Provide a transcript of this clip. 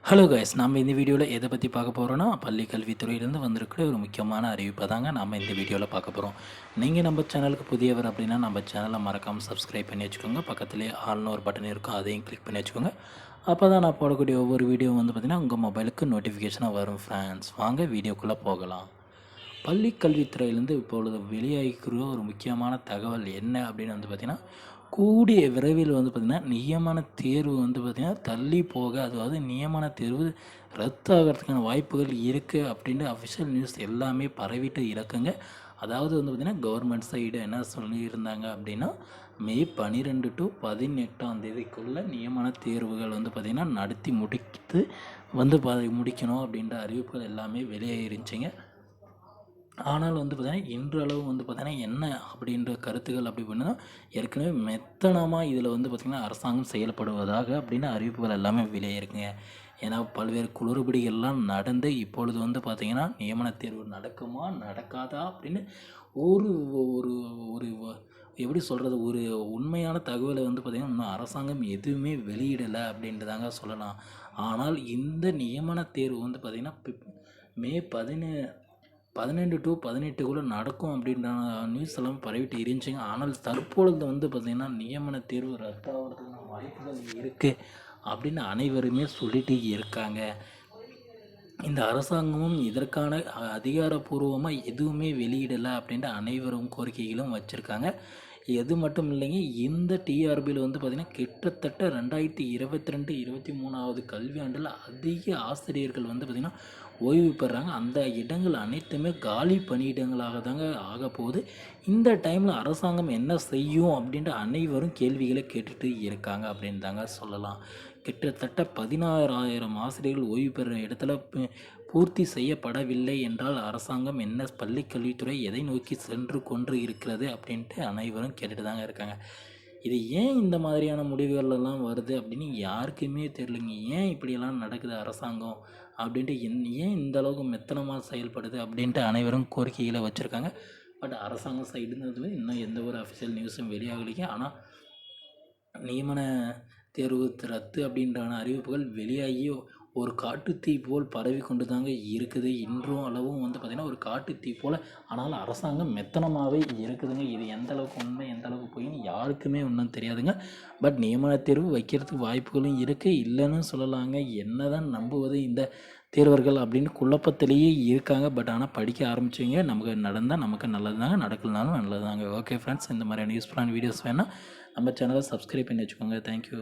Hello guys, நம்ம இந்த வீடியோவில் எதை பற்றி பார்க்க போகிறோன்னா பள்ளி கல்வித்துறையிலேருந்து வந்திருக்கிற ஒரு முக்கியமான அறிவிப்பை தாங்க நம்ம இந்த வீடியோவில் பார்க்க போகிறோம். நீங்கள் நம்ம சேனலுக்கு புதியவர் அப்படின்னா நம்ம சேனலை மறக்காமல் சப்ஸ்கிரைப் பண்ணி வச்சுக்கோங்க. பக்கத்துலேயே ஆல்னு ஒரு பட்டன் இருக்கும், அதையும் கிளிக் பண்ணி வச்சுக்கோங்க. அப்போ தான் நான் போடக்கூடிய ஒவ்வொரு வீடியோ வந்து பார்த்திங்கன்னா உங்கள் மொபைலுக்கு நோட்டிஃபிகேஷனாக வரும். ஃப்ரெண்ட்ஸ், வாங்க வீடியோக்குள்ளே போகலாம். பள்ளி கல்வித்துறையிலேருந்து இப்பொழுது வெளியாகிக்கிற ஒரு முக்கியமான தகவல் என்ன அப்படின்னு வந்து பார்த்திங்கன்னா, கூடிய விரைவில் வந்து பார்த்திங்கன்னா நியமன தேர்வு வந்து பார்த்திங்கன்னா தள்ளி போக, அதாவது நியமன தேர்வு ரத்து ஆகிறதுக்கான வாய்ப்புகள் இருக்குது அப்படின்ட்டு அஃபிஷியல் நியூஸ் எல்லாமே பரவிட்டு இருக்குங்க. அதாவது வந்து பார்த்திங்கன்னா கவர்மெண்ட் சைடு என்ன சொல்லியிருந்தாங்க அப்படின்னா, மே 12 டு 18ஆம் தேதிக்குள்ளே நியமன தேர்வுகள் வந்து பார்த்திங்கன்னா நடத்தி முடித்து வந்து முடிக்கணும் அப்படின்ற அறிவிப்புகள் எல்லாமே வெளியேறிச்சிங்க. ஆனால் வந்து பார்த்தீங்கன்னா இன்றளவு வந்து பார்த்தீங்கன்னா என்ன அப்படின்ற கருத்துக்கள் அப்படி பண்ணால் ஏற்கனவே மெத்தனமாக இதில் வந்து பார்த்திங்கன்னா அரசாங்கம் செயல்படுவதாக அப்படின்னு அறிவிப்புகள் எல்லாமே வெளியேறுங்க. ஏன்னா பல்வேறு குளறுபடிகள்லாம் நடந்து இப்பொழுது வந்து பார்த்திங்கன்னா நியமன தேர்வு நடக்குமா நடக்காதா அப்படின்னு ஒரு ஒரு ஒரு எப்படி சொல்கிறது, ஒரு உண்மையான தகவலை வந்து பார்த்திங்கன்னா இன்னும் அரசாங்கம் எதுவுமே வெளியிடலை அப்படின்ட்டு தாங்க சொல்லலாம். ஆனால் இந்த நியமன தேர்வு வந்து பார்த்திங்கன்னா மே 12 டு 18க்குள்ளே நடக்கும் அப்படின்ற நியூஸ் எல்லாம் பரவிட்டு இருந்துச்சுங்க. ஆனால் தற்பொழுது வந்து பார்த்திங்கன்னா நியமன தேர்வு ரத்தாகிறதுக்கான வாய்ப்புகள் இருக்குது அப்படின்னு அனைவருமே சொல்லிட்டு இருக்காங்க. இந்த அரசாங்கமும் இதற்கான அதிகாரப்பூர்வமாக எதுவுமே வெளியிடலை அப்படின்ட்டு அனைவரும் கோரிக்கைகளும் வச்சுருக்காங்க. எது மட்டும் இல்லைங்க, இந்த டிஆர்பியில் வந்து பார்த்திங்கன்னா கிட்டத்தட்ட 2022-23 கல்வியாண்டில் அதிக ஆசிரியர்கள் வந்து பார்த்திங்கன்னா ஓய்வு பெறாங்க. அந்த இடங்கள் அனைத்துமே காலி பணியிடங்களாக தாங்க ஆக போகுது. இந்த டைமில் அரசாங்கம் என்ன செய்யும் அப்படின்ட்டு அனைவரும் கேள்விகளை கேட்டுட்டு இருக்காங்க அப்படின்னு தாங்க சொல்லலாம். கிட்டத்தட்ட 16,000 ஆசிரியர்கள் ஓய்வு பெறுற இடத்துல பூர்த்தி செய்யப்படவில்லை என்றால் அரசாங்கம் என்ன, பள்ளி கல்வித்துறை எதை நோக்கி சென்று கொண்டு இருக்கிறது அப்படின்ட்டு அனைவரும் கேட்டுட்டு தாங்க இருக்காங்க. இது ஏன் இந்த மாதிரியான முடிவுகளெல்லாம் வருது அப்படின்னு யாருக்குமே தெரியலைங்க. ஏன் இப்படியெல்லாம் நடக்குது அரசாங்கம் அப்படின்ட்டு ஏன் இந்த அளவுக்கு மெத்தனமாக செயல்படுது அப்படின்ட்டு அனைவரும் கோரிக்கைகளை வச்சுருக்காங்க. பட் அரசாங்கம் சைடுங்கிறதுல இன்னும் எந்த ஒரு அஃபிஷியல் நியூஸும் வெளியாகலைங்க. ஆனால் நியமன தேர்வு ரத்து அப்படின்றான அறிவிப்புகள் வெளியாகி ஒரு காட்டுத்தீ போல் பரவி கொண்டு தாங்க இருக்குது. இன்றும் அளவும் வந்து பார்த்திங்கன்னா ஒரு காட்டுத்தீ போல். ஆனாலும் அரசாங்கம் மெத்தனமாகவே இருக்குதுங்க. இது எந்த அளவுக்கு உண்மை எந்த அளவுக்கு போயின்னு யாருக்குமே ஒன்றும் தெரியாதுங்க. பட் நியமன தேர்வு வைக்கிறதுக்கு வாய்ப்புகளும் இருக்குது, இல்லைன்னு சொல்லலாங்க. என்ன தான் நம்புவது இந்த தேர்வர்கள் அப்படின்னு குழப்பத்திலேயே இருக்காங்க. பட் ஆனால் படிக்க ஆரம்பிச்சிங்க, நமக்கு நடந்தால் நமக்கு நல்லது தாங்க, நடக்கலனாலும் நல்லது தாங்க. ஓகே ஃப்ரெண்ட்ஸ், இந்த மாதிரியான யூஸ்ஃபுல்லான வீடியோஸ் வேணால் நம்ம சேனலை சப்ஸ்கிரைப் பண்ணி வச்சுக்கோங்க. தேங்க்யூ.